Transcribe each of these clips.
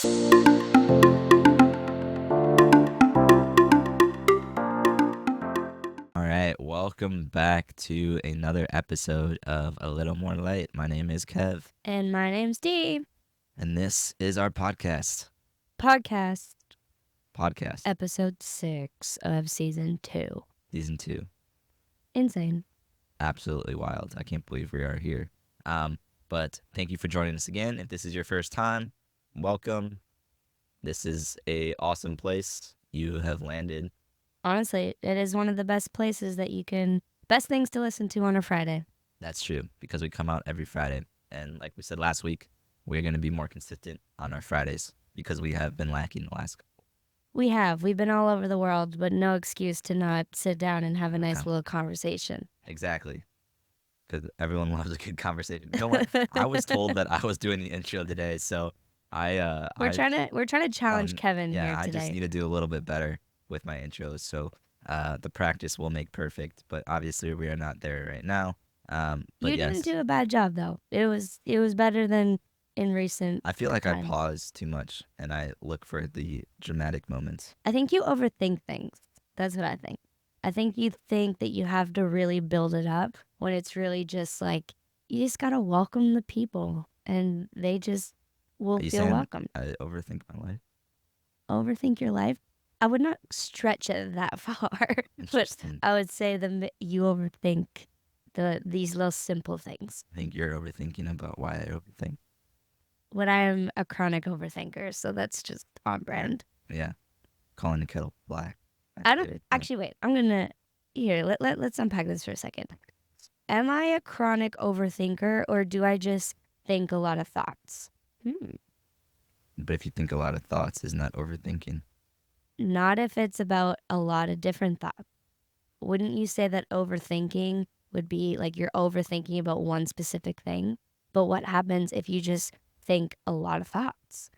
All right, welcome back to another episode of A Little More Light. My name is Kev, And my name's Dee. and this is our podcast. Podcast Podcast, episode 6 of season 2. season 2. Insane. Absolutely wild. I can't believe we are here. But thank you for joining us again. If this is your first time, welcome. This is a awesome place. You have landed. Honestly, it is one of the best places that best things to listen to on a Friday. That's true, because we come out every Friday. And like we said last week, we're going to be more consistent on our Fridays because we have been lacking the last couple. We've been all over the world, but no excuse to not sit down and have a nice Okay. little conversation. Exactly. Because everyone loves a good conversation. You know what? I was told that I was doing the intro today, so We're trying to challenge Kevin yeah, here I today. just need to do a little bit better with my intros. So the practice will make perfect, but obviously we are not there right now. But You yes, didn't do a bad job though. It was better than in recent I feel like times. I pause too much and I look for the dramatic moments. I think you overthink things. That's what I think. I think you think that you have to really build it up when it's really just like, you just got to welcome the people and they just will Are you feel saying welcome. I overthink my life? Overthink your life? I would not stretch it that far, but Interesting. I would say you overthink these little simple things. I think you're overthinking about why I overthink. But I am a chronic overthinker, so that's just on brand. Yeah. Calling the kettle black. I don't actually wait. I'm gonna let's unpack this for a second. Am I a chronic overthinker or do I just think a lot of thoughts? But if you think a lot of thoughts, isn't that overthinking? Not if it's about a lot of different thoughts. Wouldn't you say that overthinking would be like you're overthinking about one specific thing? But what happens if you just think a lot of thoughts?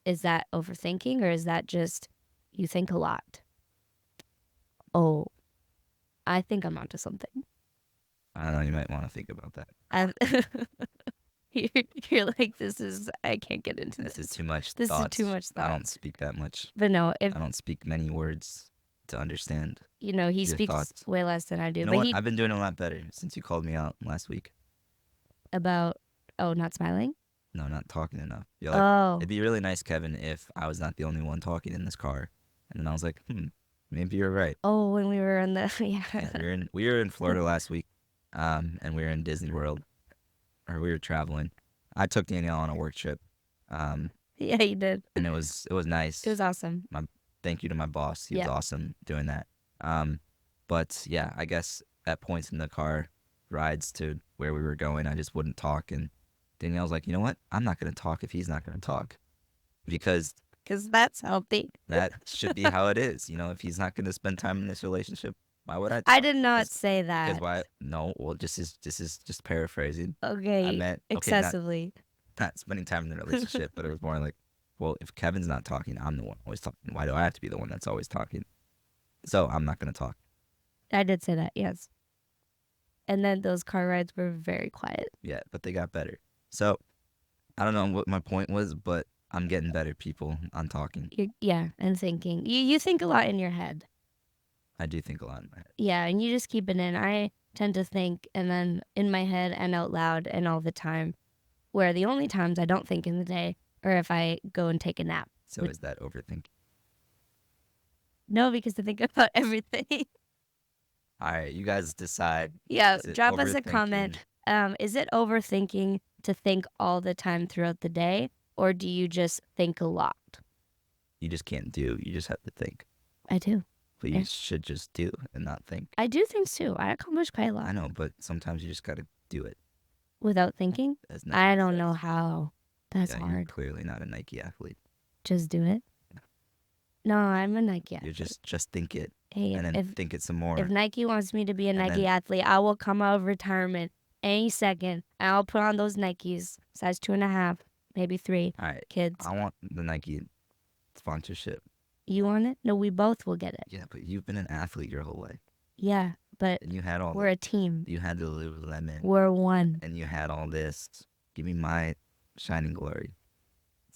Is that overthinking or is that just you think a lot? Oh, I think I'm onto something. I don't know. You might want to think about that. You're like, I can't get into this. This is too much This thoughts. is too much I don't thoughts. speak that much. But no, I don't speak many words to understand. he your speaks thoughts. way less than I do. You know But what? I've been doing a lot better since you called me out last week. about not smiling. No, not talking enough. You're like, Oh, it'd be really nice, Kevin, if I was not the only one talking in this car. And then I was like, maybe you're right. when we were in the Yeah, we were in Florida last week, and we were in Disney World, or we were traveling. I took Danielle on a work trip, yeah, you did. and it was nice. It was awesome. Thank you to my boss. He was Yeah. awesome doing that. But yeah, I guess at points in the car rides to where we were going, I just wouldn't talk. And Danielle's like, you know what? I'm not going to talk if he's not going to talk. Because that's healthy. that should be how it is. You know, if he's not going to spend time in this relationship, why would I talk? I did not Because- say that. Because why? No, well, this is just paraphrasing. Okay, I meant excessively. not spending time in the relationship, but it was more like, well, if Kevin's not talking, I'm the one always talking. Why do I have to be the one that's always talking? So I'm not going to talk. I did say that, yes. And then those car rides were very quiet. Yeah, but they got better. So I don't know what my point was, but I'm getting better, people, on talking. And thinking. You think a lot in your head. I do think a lot in my head. Yeah, and you just keep it in. I tend to think and then in my head and out loud and all the time. Where the only times I don't think in the day are if I go and take a nap. So is that overthinking? No, because I think about everything. All right, you guys decide. Yeah, Is it drop us a comment. Is it overthinking to think all the time throughout the day, or do you just think a lot? You just can't do. You just have to think. I do. But you should just do and not think. I do things too. I accomplish quite a lot. I know, but sometimes you just got to do it. Without thinking? As I Nike don't know says. how. That's Yeah, You're hard. clearly not a Nike athlete. Just do it. No, I'm a Nike You athlete. just think it Hey, and then think it some more. if Nike wants me to be a And Nike then- athlete, I will come out of retirement any second. And I'll put on those Nikes, size 2.5, maybe 3. All right, Kids, I want the Nike sponsorship. you want it? No, we both will get it. Yeah, but you've been an athlete your whole life, Yeah, but and you had all. we're a team. You had the Lululemon, We're one. and you had all this. Give me my shining glory.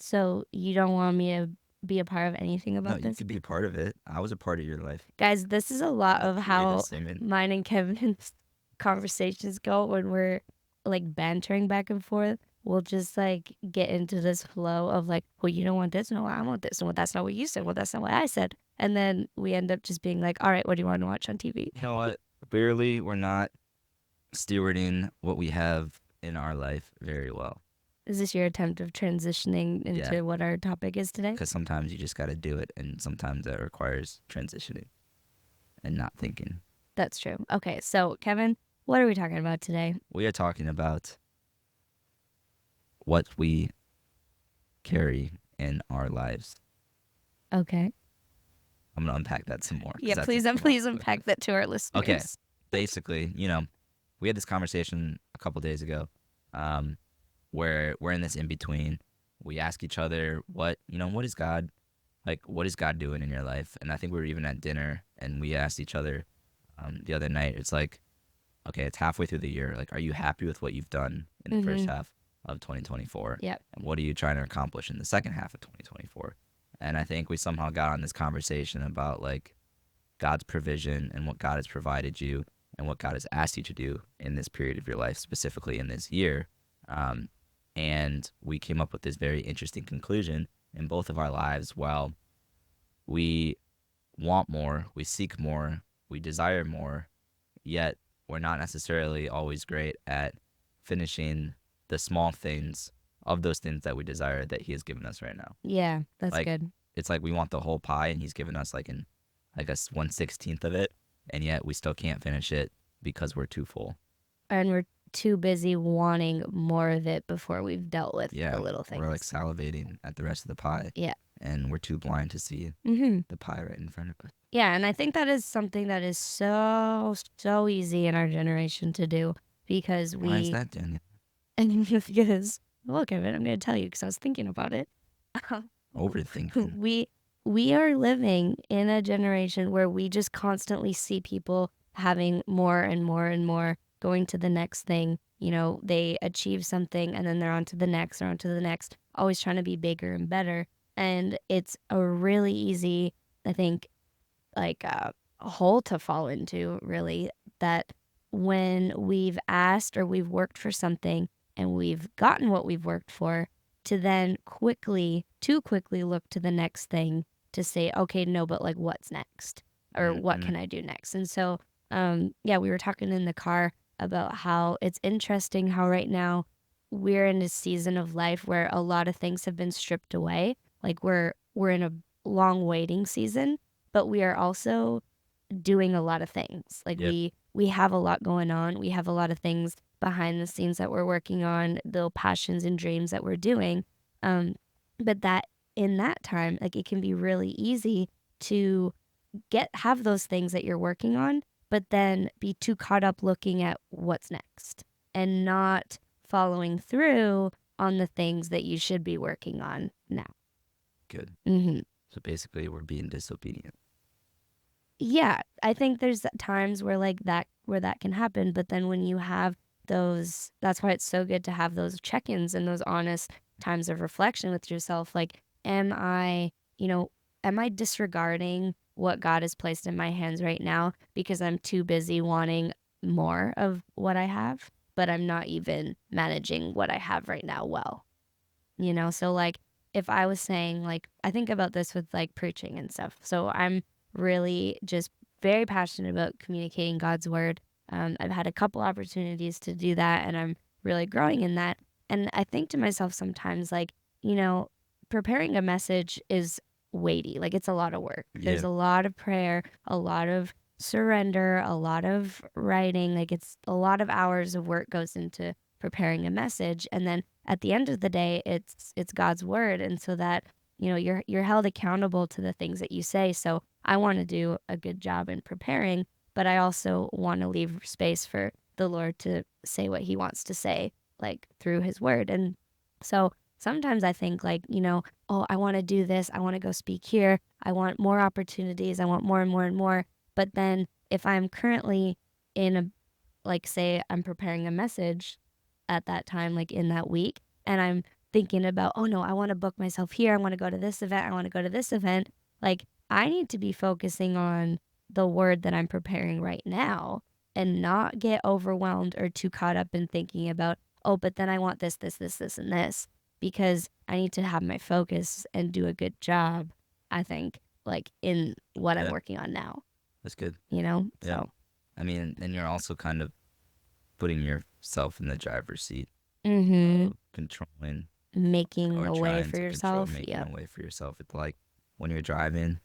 So you don't want me to be a part of anything No, about you this? could be a part of it. I was a part of your life. Guys, this is a lot I of created a how statement. mine and Kevin's conversations go when we're like bantering back and forth. We'll just like get into this flow of like, well, you don't want this, no, I want this, and well, that's not what you said, well, that's not what I said, and then we end up just being like, all right, what do you want to watch on TV? You know what? Clearly, we're not stewarding what we have in our life very well. Is this your attempt of transitioning Yeah, into what our topic is today? because sometimes you just got to do it, and sometimes that requires transitioning and not thinking. That's true. Okay, so Kevin, what are we talking about today? We are talking about what we carry in our lives. Okay. I'm gonna unpack that some more because Yeah, that's a lot. please unpack that to our Okay, listeners. basically, you know, we had this conversation a couple days ago, um, where we're in this in between. We ask each other, what is God like? What is God doing in your life? And I think we were even at dinner, and we asked each other the other night. It's like, okay, it's halfway through the year. Like, are you happy with what you've done in the first Mm-hmm. half of 2024? Yep. And what are you trying to accomplish in the second half of 2024? And I think we somehow got on this conversation about like God's provision and what God has provided you and what God has asked you to do in this period of your life, specifically in this year. Um, and we came up with this very interesting conclusion in both of our lives. While we want more, we seek more, we desire more, yet we're not necessarily always great at finishing the small things of those things that we desire that He has given us right now. Yeah, that's Like, good. it's like we want the whole pie and He's given us like I guess 1/16 of it, and yet we still can't finish it because we're too full. And we're too busy wanting more of it before we've dealt with the Yeah, little we're like things. salivating at the rest of the pie, Yeah. and we're too blind to see Mm-hmm. the pie right in front of us. Yeah, and I think that is something that is so easy in our generation to do because Why is we that, Daniel? and because look at it, I'm going to tell you because I was thinking about it. Overthinking. we we are living in a generation where we just constantly see people having more and more and more, going to the next thing. You know, they achieve something and then they're on to the next or on to the next, always trying to be bigger and better. And it's a really easy, I think, like a hole to fall into, really, that when we've asked or we've worked for something and we've gotten what we've worked for, to then too quickly look to the next thing to say, okay, no, but like what's next? Or what Mm-hmm. can I do next? And so, yeah, we were talking in the car about how it's interesting how right now we're in a season of life where a lot of things have been stripped away. Like we're in a long waiting season, but we are also doing a lot of things. Like Yep. we have a lot going on. We have a lot of things behind the scenes that we're working on, the passions and dreams that we're doing. Um, but that in that time, like it can be really easy to have those things that you're working on, but then be too caught up looking at what's next and not following through on the things that you should be working on now. Good. Hmm. So basically, we're being disobedient. Yeah, I think there's times where like where that can happen, but then when you have those, that's why it's so good to have those check-ins and those honest times of reflection with yourself. Like, am I, you know, am I disregarding what God has placed in my hands right now because I'm too busy wanting more of what I have, but I'm not even managing what I have right now well. So like if I was saying, like, I think about this with like preaching and stuff. So I'm really just very passionate about communicating God's word. I've had a couple opportunities to do that and I'm really growing in that. And I think to myself sometimes, like, you know, preparing a message is weighty. Like, it's a lot of work. There's Yeah. a lot of prayer, a lot of surrender, a lot of writing. Like, it's a lot of hours of work goes into preparing a message. And then at the end of the day, it's God's word, and so that you're held accountable to the things that you say. So I want to do a good job in preparing, but I also want to leave space for the Lord to say what He wants to say, like through His word. And so sometimes I think, like, oh, I want to do this, I want to go speak here, I want more opportunities, I want more and more and more. But then if I'm currently in a, like, say I'm preparing a message at that time, like in that week, and I'm thinking about, oh no, I want to book myself here. I want to go to this event. I want to go to this event. Like, I need to be focusing on the word that I'm preparing right now and not get overwhelmed or too caught up in thinking about, oh, but then I want this, this, this, this, and this, because I need to have my focus and do a good job, I think, like in what I'm Yeah, working on now, that's good. you know? Yeah. So, I mean, and you're also kind of putting yourself in the driver's seat mm-hmm. of controlling Making or a way trying for to control yourself. making Yep. a way for yourself. It's like when you're driving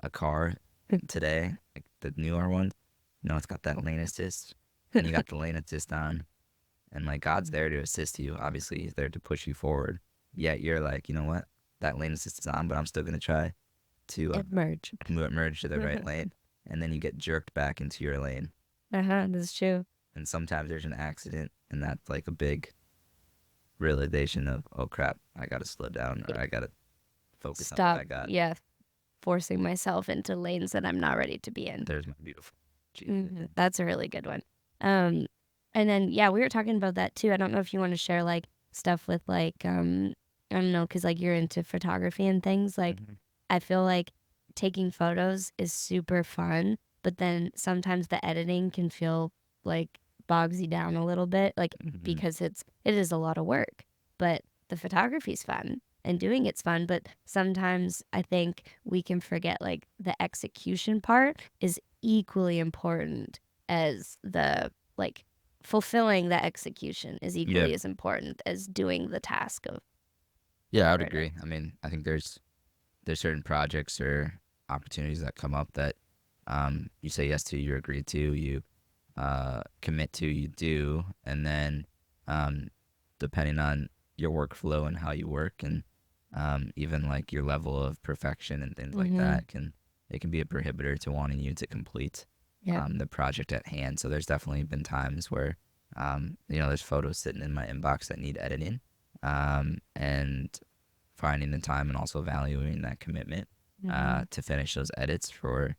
a car today, like the newer one, it's got that lane assist, and you got the lane assist on, and like God's there to assist you. Obviously, He's there to push you forward. Yet you're like, you know what? That lane assist is on, but I'm still gonna try to Emerge. merge to the right lane, and then you get jerked back into your lane. That's true. And sometimes there's an accident, and that's like a big realization of, oh crap, I gotta slow down, or I gotta focus on what Stop, I got. yeah, forcing myself into lanes that I'm not ready to be in. There's my beautiful Jesus. That's a really good one. Um, and then yeah, we were talking about that too. I don't know if you want to share like stuff with like I don't know, because like you're into photography and things. Like Mm-hmm. I feel like taking photos is super fun, but then sometimes the editing can feel like bogs you down a little bit, like Mm-hmm. because it is a lot of work. But the photography's fun and doing it's fun, but sometimes I think we can forget like the execution part is equally important as the like fulfilling the execution is Yeah, equally as important as doing the task of yeah, I would learning. agree. I mean, I think there's certain projects or opportunities that come up that you say yes to, you agree to, you commit to, you do, and then um, depending on your workflow and how you work, and even like your level of perfection and things like Mm-hmm. that, it can be a prohibitor to wanting you to complete Yep. the project at hand. So there's definitely been times where there's photos sitting in my inbox that need editing, and finding the time and also valuing that commitment Mm-hmm. to finish those edits for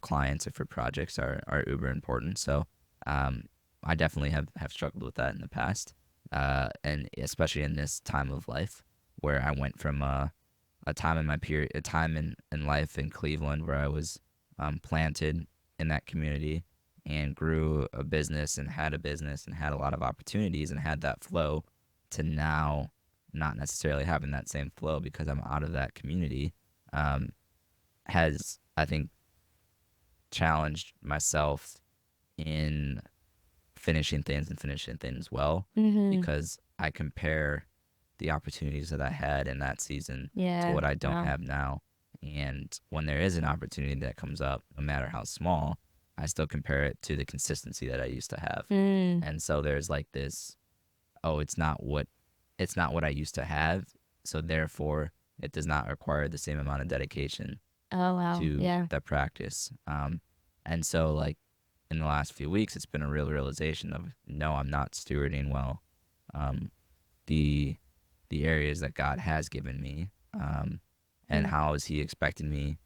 clients or for projects are uber important. So um, I definitely have struggled with that in the past, and especially in this time of life where I went from a time in my period, a time in life in Cleveland where I was planted in that community and grew a business and had a lot of opportunities and had that flow to now not necessarily having that same flow because I'm out of that community, um, has, I think, challenged myself in finishing things well, Mm-hmm. because I compare the opportunities that I had in that season to Yeah. what I don't Wow. have now. And when there is an opportunity that comes up, no matter how small, I still compare it to the consistency that I used to have. Mm. And so there's like this, oh, it's not what I used to have, so therefore it does not require the same amount of dedication Oh wow. to Yeah. that practice. And so like in the last few weeks, it's been a real realization of, no, I'm not stewarding well um, the areas that God has given me, and Mm. how is He expecting me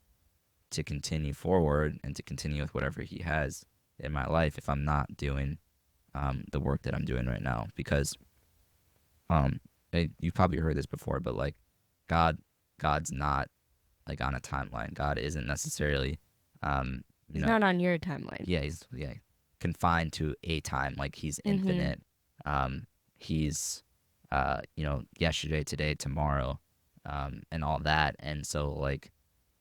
to continue forward and to continue with whatever He has in my life if I'm not doing the work that I'm doing right now. Because you've probably heard this before, but like God, God's not like on a timeline. God isn't necessarily, um, you He's know, not on your timeline. he's confined to a time. Like He's Mm-hmm. infinite. He's yesterday, today, tomorrow, and all that. And so like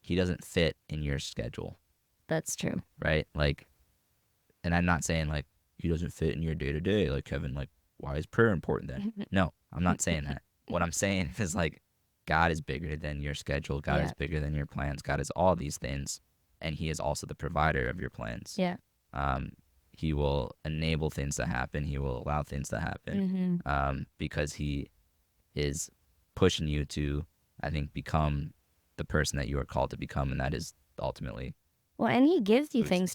He doesn't fit in your schedule, That's true. right? Like, and I'm not saying like He doesn't fit in your day to day. Like, Kevin, like, why is prayer important then? No, I'm not saying that. What I'm saying is like God is bigger than your schedule. God is Yeah. bigger than your plans. God is all these things, and He is also the provider of your plans. Yeah. Um, he will enable things to happen. He will allow things to happen, Mm-hmm. because He is pushing you to, I think, become the person that you are called to become, and that is ultimately Well, and he gives you what He's things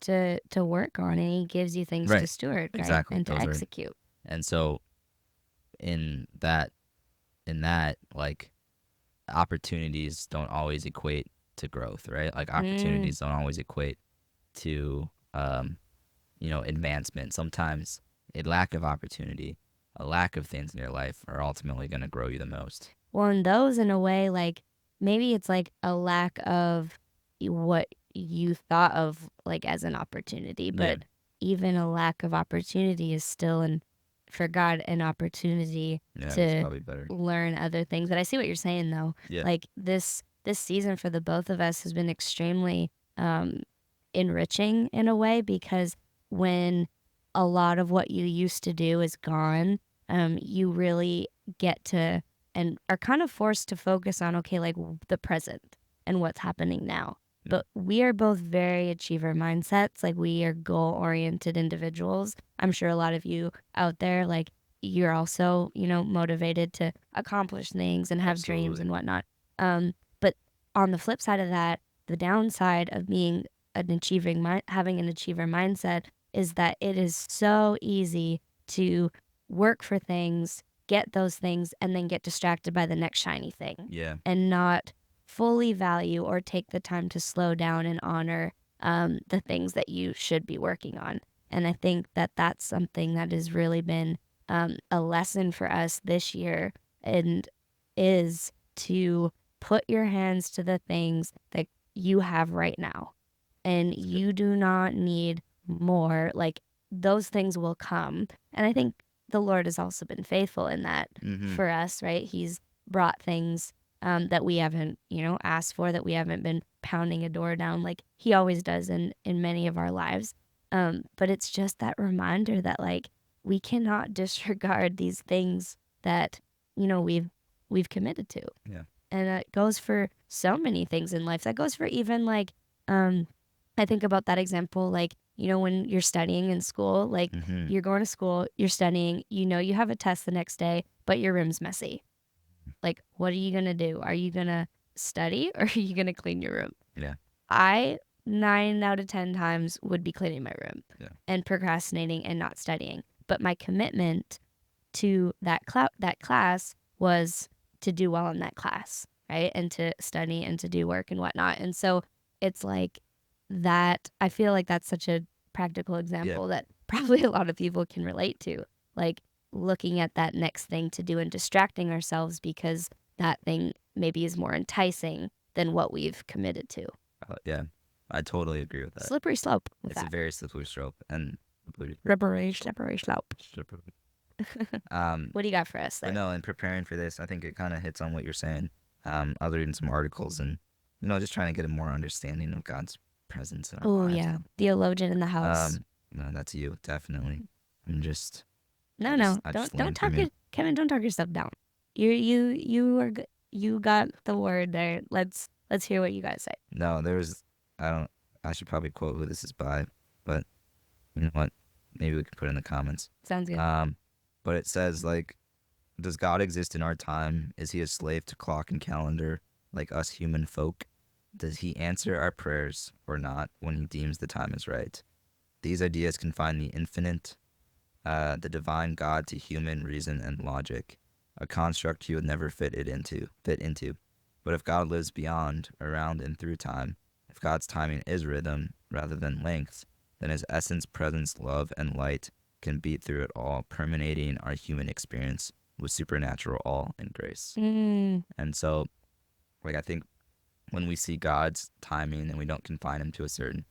to work on, and he gives you things to right. steward, right, Exactly. and to Those are, execute. and so in that like opportunities don't always equate to growth, right? Like Mm. opportunities don't always equate to advancement. Sometimes a lack of opportunity a lack of things in your life are ultimately going to grow you the most. Well, and those in a way, like maybe it's like a lack of what you thought of like as an opportunity, Yeah. but even a lack of opportunity is still for God an opportunity Yeah, that's to probably better. learn other things. And I see what you're saying though. Yeah. Like this season for the both of us has been extremely um enriching in a way because when a lot of what you used to do is gone, you really get to and are kind of forced to focus on okay, like the present and what's happening now. Yeah. But we are both very achiever mindsets. Like we are goal oriented individuals. I'm sure a lot of you out there, like you're also, motivated to accomplish things and have dreams Absolutely. and whatnot. But on the flip side of that, the downside of being having an achiever mindset is that it is so easy to work for things, get those things, and then get distracted by the next shiny thing Yeah. and not fully value or take the time to slow down and honor the things that you should be working on. And I think that that's something that has really been a lesson for us this year and is to put your hands to the things that you have right now. And That's good. you do not need more. Like those things will come. And I think the Lord has also been faithful in that Mm-hmm. for us, right? He's brought things that we haven't, asked for, that we haven't been pounding a door down like he always does in many of our lives. But it's just that reminder that like we cannot disregard these things that we've committed to, Yeah. and that goes for so many things in life. That goes for even like, I think about that example, like, when you're studying in school, like Mm-hmm. you're going to school, you're studying, you have a test the next day, but your room's messy. Like, what are you going to do? Are you going to study or are you going to clean your room? Yeah. I, 9 out of 10 times, would be cleaning my room Yeah. and procrastinating and not studying. But my commitment to that class was to do well in that class, right? And to study and to do work and whatnot. And so it's like that. I feel like that's such a practical Yeah. example that probably a lot of people can relate to. Like looking at that next thing to do and distracting ourselves because that thing maybe is more enticing than what we've committed to. Yeah. I totally agree with that. Slippery slope with It's a that. very slippery slope and Slippery slope. um What do you got for us but there? no, in preparing for this, I think it kind of hits on what you're saying. Other than some articles and just trying to get a more understanding of God's presence in our Oh lives. yeah, theologian in the house. No, that's you, definitely. I'm just No, no, I just don't learned from talk you. your Kevin. Don't talk yourself down. You are good. You got the word there. Let's hear what you guys say. No, there's I don't I should probably quote who this is by, but you know what? Maybe we can put it in the comments. Sounds good. Um, but it says like, does God exist in our time? Is he a slave to clock and calendar like us human folk? Does he answer our prayers or not when he deems the time is right? These ideas confine the infinite, the divine God to human reason and logic, a construct he would never fit into. But if God lives beyond, around, and through time, if God's timing is rhythm rather than length, then his essence, presence, love, and light can beat through it all, permeating our human experience with supernatural awe and grace. Mm, And so, like, I think when we see God's timing and we don't confine him to a certain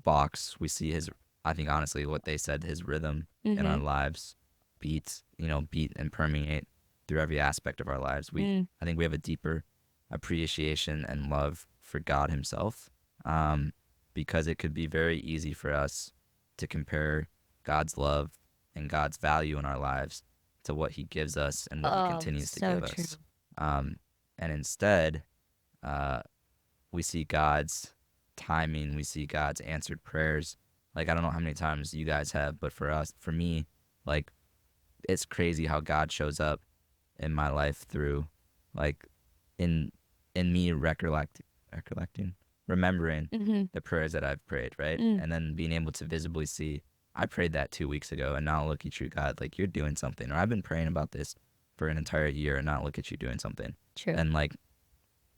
box, we see his, I think honestly, what they said, his rhythm in our mm-hmm. lives beat and permeate through every aspect of our lives. Mm. I think we have a deeper appreciation and love for God himself, because it could be very easy for us to compare God's love and God's value in our lives to what he gives us and what he Oh, continues to so give true. us. And instead, uh, we see God's timing, we see God's answered prayers. Like, I don't know how many times you guys have, but for me, like, it's crazy how God shows up in my life through, like, in me recollecting, remembering Mm-hmm. the prayers that I've prayed, right? Mm, And then being able to visibly see, I prayed that 2 weeks ago, and now look at you, God, like, you're doing something. Or I've been praying about this for an entire year, and now look at you doing something. true. And like,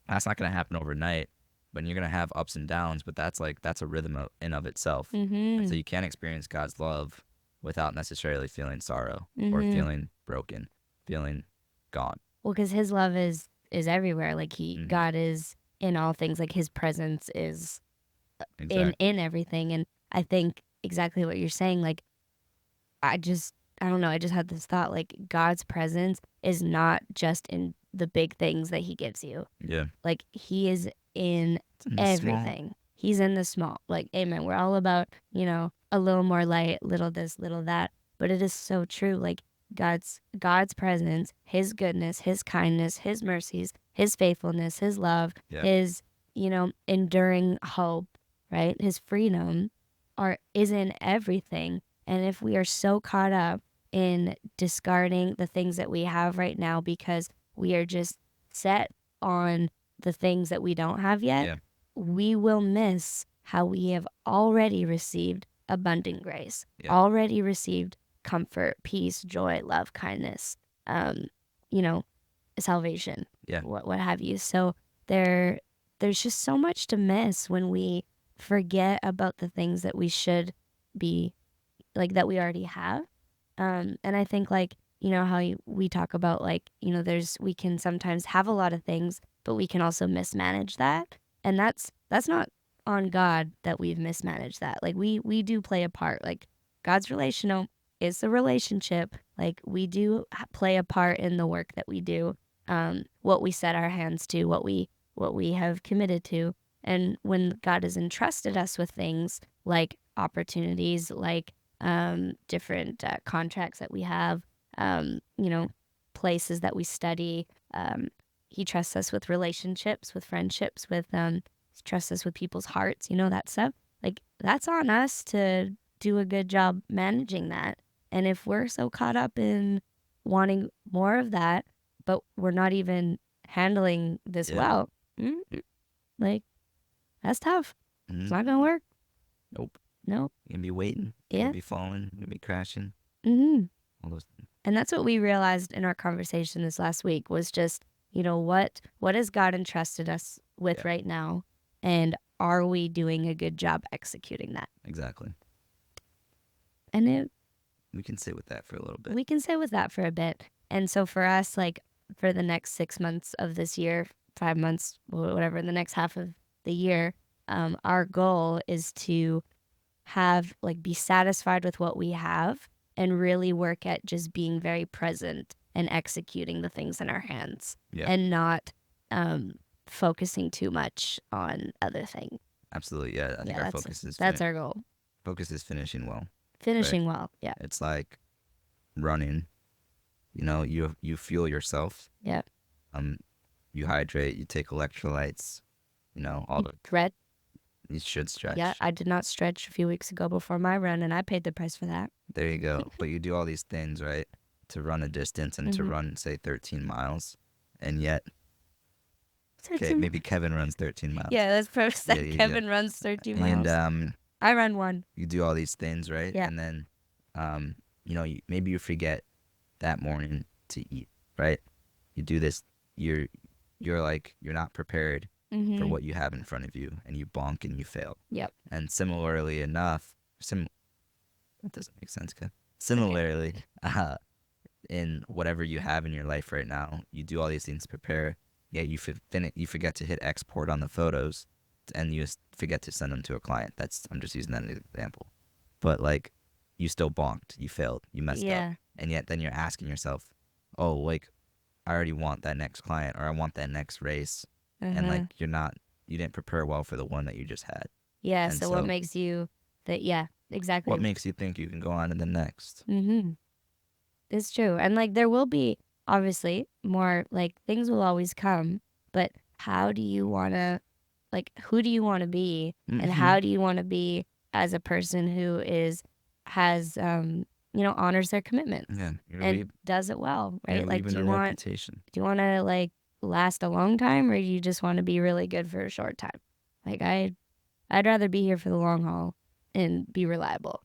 that's not gonna happen overnight, but you're gonna have ups and downs. But that's a rhythm in of itself. And so Mm-hmm. you can't experience God's love without necessarily feeling sorrow or Mm-hmm. feeling broken, feeling gone. Well, because his love is everywhere. Like Hmm. God is in all things. Like his presence is Exactly. in everything. And I think exactly what you're saying. Like I just I don't know. I just had this thought. Like God's presence is not just in the big things that He gives you. Yeah. Like He is in It's in the small. everything. He's in the small. Like amen. We're all about a little more light, little this, little that. But it is so true. Like God's presence, His goodness, His kindness, His mercies, His faithfulness, His love, Yeah. His enduring hope, right? His freedom is in everything. And if we are so caught up in discarding the things that we have right now because we are just set on the things that we don't have yet, Yeah. we will miss how we have already received abundant grace, Yeah. already received comfort, peace, joy, love, kindness, um, you know, salvation, Yeah. what have you. So there's just so much to miss when we forget about the things that we should be like that we already have. And I think like how we talk about like we can sometimes have a lot of things, but we can also mismanage that, and that's not on God that we've mismanaged that. Like we do play a part. Like God's relational, it's a relationship. Like we do play a part in the work that we do, what we set our hands to, what we have committed to, and when God has entrusted us with things like opportunities, like different contracts that we have, um, you know, places that we study. He trusts us with relationships, with friendships, he trusts us with people's hearts, that stuff. Like, that's on us to do a good job managing that. And if we're so caught up in wanting more of that, but we're not even handling this Yeah. well, like, that's tough. It's Hmm. not going to work. Nope. No. You're gonna be waiting. You're gonna Yeah. be falling. You're gonna be crashing. Mm-hmm. All those things. And that's what we realized in our conversation this last week was just, what has God entrusted us with Yeah. right now? And are we doing a good job executing that? Exactly. And We can sit with that for a little bit. we can sit with that for a bit. And so for us, like for the next 6 months of this year, 5 months, whatever, the next half of the year, our goal is to be satisfied with what we have and really work at just being very present and executing the things in our hands Yeah. and not um, focusing too much on other things. Absolutely. Yeah. I think Yeah, our that's our goal. focus is finishing well. Right. Finishing well. Yeah. It's like running. You fuel yourself. Yeah. Um, you hydrate. You take electrolytes. All the Red. you should Yeah. stretch. I did not stretch a few weeks ago before my run, and I paid the price for that. There you go. But you do all these things, right, to run a distance and to Mm-hmm. run, say, 13 miles, and yet, okay, 13. maybe Kevin runs 13 miles. Yeah, that's perfect. Yeah, yeah. Kevin runs 13 And miles. I run one. you do all these things, right, Yeah. and then, maybe you forget that morning to eat, right? You do this, you're like you're not prepared for Mm-hmm. what you have in front of you, and you bonk and you fail. Yep. And similarly enough, that doesn't make sense, Kev. It's okay. Similarly, in whatever you have in your life right now, you do all these things to prepare. Yeah, you forget to hit export on the photos, and you forget to send them to a client. I'm just using that as an example. But like, you still bonked, you failed, you messed up, Yeah. and yet then you're asking yourself, oh, like I already want that next client or I want that next race, and like Uh-huh. you didn't prepare well for the one that you just had, Yeah, and so what so makes you yeah, what exactly. makes you think you can go on to the next? Mm-hmm. It's true. And like there will be obviously more like things will always come, but how do you wanna who do you wanna be and Mm-hmm. how do you wanna be as a person who has honors their commitments Yeah, and does it well, you're right? Like leaving a reputation. do you wanna last a long time or do you just wanna be really good for a short time? Like I'd rather be here for the long haul and be reliable,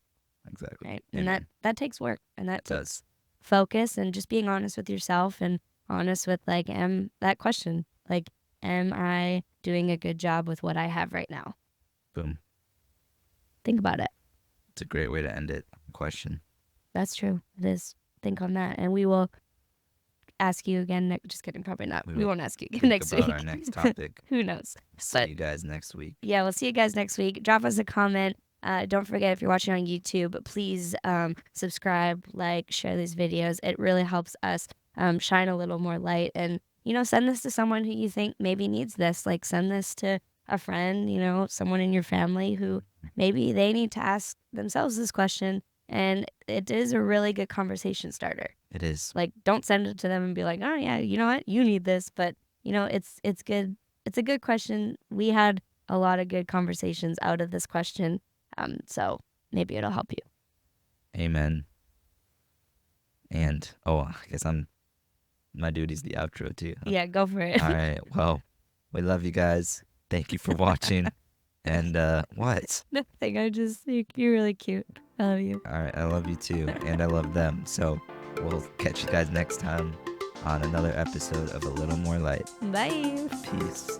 Exactly. right? And Amen. that takes work and that It does. takes focus and just being honest with yourself and honest with am that question. Like, am I doing a good job with what I have right now? Boom. Think about it. It's a great way to end it. Question. That's true. It is. Think on that. And we will ask you again just kidding, probably not. We We will won't ask you again think next about our week. next topic. Who knows? See But you guys next week. yeah, we'll see you guys next week. Drop us a comment. Don't forget, if you're watching on YouTube, please subscribe, like, share these videos. It really helps us shine a little more light. And, send this to someone who you think maybe needs this. Like, send this to a friend, someone in your family who maybe they need to ask themselves this question. And it is a really good conversation starter. It is. Like, don't send it to them and be like, oh, yeah, you know what? You need this. But, it's good. It's a good question. We had a lot of good conversations out of this question. So maybe it'll help you. Amen. And, I guess my duty's the outro too. Yeah, go for it. All right. Well, we love you guys. Thank you for watching. And, what? Nothing. You're really cute. I love you. All right. I love you too. And I love them. So we'll catch you guys next time on another episode of A Little More Light. Bye. Peace.